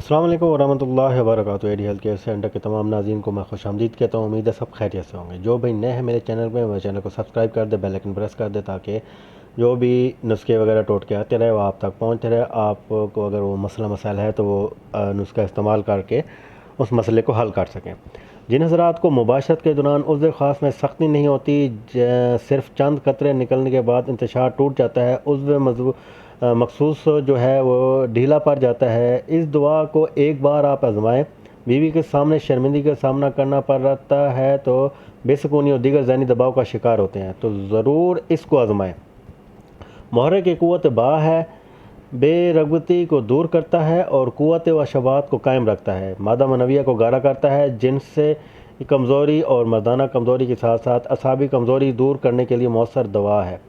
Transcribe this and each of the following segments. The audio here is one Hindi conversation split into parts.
अस्सलाम वालेकुम वरहमतुल्लाहि वबरकातुहू। एडी हेल्थ केयर सेंटर के तमाम नाज़रीन को मैं खुशामदीद कहता हूँ। उम्मीद है सब खैरियत से होंगे। जो भाई नए हैं मेरे चैनल पे, मेरे चैनल को सब्सक्राइब कर दे, बेल आइकन प्रेस कर दे, ताकि जो भी नुस्खे वगैरह टोटके आते रहे वो आप तक पहुँचते रहे। आपको अगर वो मसला मसाइल है तो वो नुस्खा इस्तेमाल करके उस मसले को हल कर सकें। जिन हज़रात को मुबाशरत के दौरान उज़्व ख़ास में सख्ती नहीं होती, सिर्फ चंद कतरे निकलने के बाद इंतशार टूट जाता है, उज़्व मखसूस जो है वो ढीला पड़ जाता है, इस दुआ को एक बार आप आजमाएँ। बीवी के सामने शर्मिंदगी का सामना करना पड़ रहा है तो बेसुकूनी और दीगर ज़हनी दबाव का शिकार होते हैं, तो ज़रूर इसको आजमाएँ। मुहर्रिक की क़ुव्वत बा है, बेरग़बती को दूर करता है और क़ुव्वत व शबात को कायम रखता है। मादा मनविया को गाढ़ा करता है, जिनसे कमज़ोरी और मर्दाना कमज़ोरी के साथ साथ असाबी कमज़ोरी दूर करने के लिए मौसर दवा है।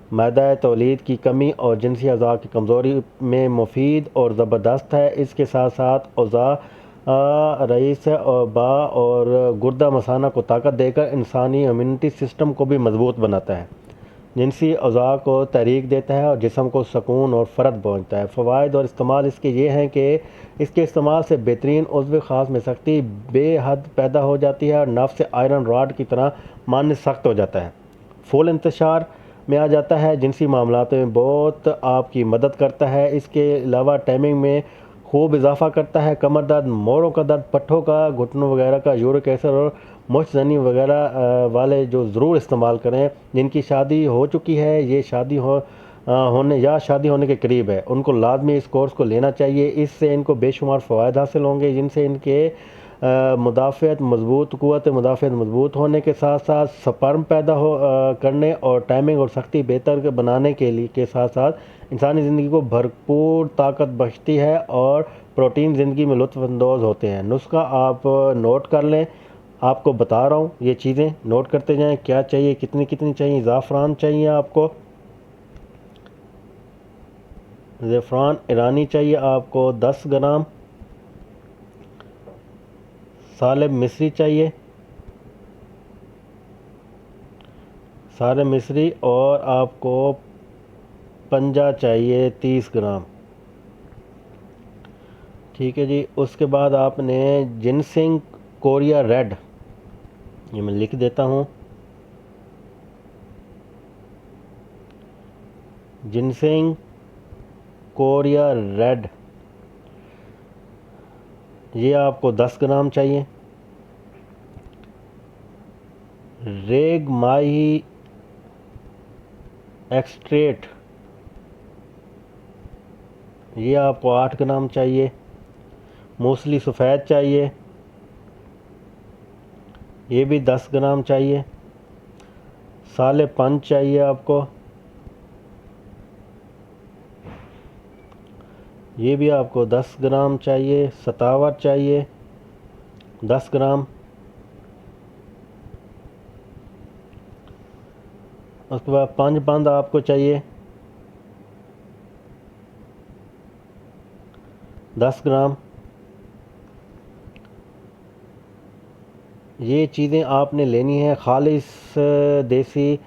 मैदा तौलीद की कमी और जिनसी अज़ा की कमज़ोरी में मुफीद और ज़बरदस्त है। इसके साथ साथ अज़ा रईस और बा और गुर्दा मसाना को ताकत देकर इंसानी इम्यूनिटी सिस्टम को भी मजबूत बनाता है। जिनसी अज़ा को तहरीक देता है और जिस्म को सुकून और फ़रद पहुँचता है। फ़वाइद और इस्तेमाल इसके ये हैं कि इसके इस्तेमाल से बेहतरीन उज़्व ख़ास में सख्ती बेहद पैदा हो जाती है और नफ्स आयरन रॉड की तरह मानने सख्त हो जाता है, फुल इंतशार में आ जाता है, जिनसी मामलात में बहुत आपकी मदद करता है। इसके अलावा टाइमिंग में खूब इजाफा करता है। कमर दर्द, मोरों का दर्द, पट्ठों का, घुटनों वगैरह का, यूरिक एसिड और मुश्तनी वगैरह वाले जो ज़रूर इस्तेमाल करें। जिनकी शादी हो चुकी है, ये शादी शादी होने के करीब है, उनको लाजमी इस कोर्स को लेना चाहिए। इससे इनको बेशुमार फ़वायद हासिल होंगे, जिनसे इनके मुदाफ़ियत मजबूत क़ुव्वत मुदाफ़ियत मजबूत होने के साथ साथ स्पर्म पैदा करने और टाइमिंग और सख्ती बेहतर बनाने के साथ साथ इंसानी ज़िंदगी को भरपूर ताकत बख्शती है और प्रोटीन ज़िंदगी में लुत्फ़अंदोज़ होते हैं। नुस्खा आप नोट कर लें, आपको बता रहा हूँ, ये चीज़ें नोट करते जाएँ। क्या चाहिए, कितनी कितनी चाहिए? ज़ाफ़रान चाहिए आपको, ज़फ़रान ईरानी चाहिए आपको 10 ग्राम। सालिब मिस्री चाहिए, सालिब मिस्री, और आपको पंजा चाहिए 30 ग्राम। ठीक है जी। उसके बाद आपने जिनसिंग कोरिया रेड, ये मैं लिख देता हूँ, जिनसिंग कोरिया रेड, ये आपको 10 ग्राम चाहिए। रेग माही एक्सट्रेट, ये आपको 8 ग्राम चाहिए। मूसली सफ़ेद चाहिए, ये भी 10 ग्राम चाहिए। साले पंच चाहिए आपको, ये भी आपको 10 ग्राम चाहिए। सतावर चाहिए 10 ग्राम। उसके बाद पंच बंद आपको चाहिए 10 ग्राम। ये चीज़ें आपने लेनी है। खालिस देसी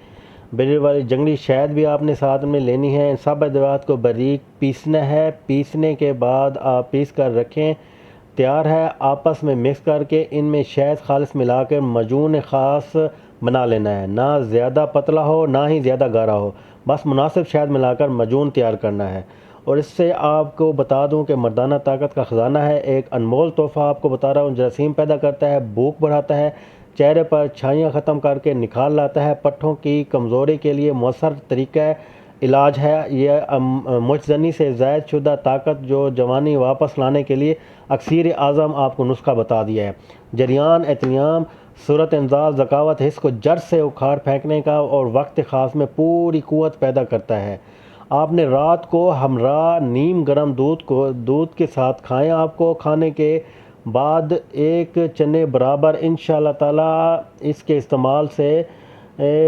बिजली वाली जंगली शहद भी आपने साथ में लेनी है। इन सब अदवात को बारीक पीसना है। पीसने के बाद आप पीस कर रखें, तैयार है। आपस में मिक्स करके इनमें शहद खालिस मिलाकर मजून ख़ास बना लेना है। ना ज़्यादा पतला हो, ना ही ज़्यादा गाढ़ा हो, बस मुनासिब शहद मिलाकर मजून तैयार करना है। और इससे आपको बता दूं कि मर्दाना ताकत का ख़जाना है, एक अनमोल तोहफ़ा आपको बता रहा हूँ। जरासीम पैदा करता है, भूख बढ़ाता है, चेहरे पर छाइयाँ ख़त्म करके निखार लाता है, पट्ठों की कमज़ोरी के लिए मौसर तरीका इलाज है। यह मुजज़नी से ज़ायद शुदा ताकत जो जवानी वापस लाने के लिए अक्सीर आज़म आपको नुस्खा बता दिया है। जरियान, एहतियाम, सूरत इंजाल, ज़कावत हिस्स को जड़ से उखाड़ फेंकने का और वक्त ख़ास में पूरी क़ुव्वत पैदा करता है। आपने रात को हमरा नीम गर्म दूध के साथ खाएं। आपको खाने के बाद एक चने बराबर इंशाअल्लाह ताला इसके इस्तेमाल से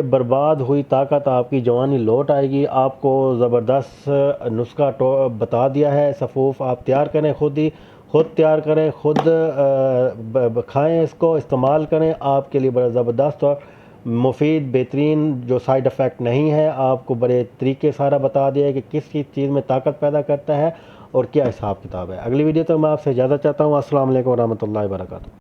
बर्बाद हुई ताकत आपकी जवानी लौट आएगी। आपको ज़बरदस्त नुस्खा बता दिया है। सफ़ूफ़ आप तैयार करें, खुद तैयार करें, खुद खाएं, इसको इस्तेमाल करें। आपके लिए बड़ा ज़बरदस्त और मुफीद बेहतरीन, जो साइड इफ़ेक्ट नहीं है। आपको बड़े तरीके सारा बता दिया है कि किस किस चीज़ में ताकत पैदा करता है और क्या हिसाब किताब है। अगली वीडियो तो मैं आपसे इजाज़त चाहता हूँ। अस्सलाम वालेकुम रहमतुल्लाहि व बरकातहू।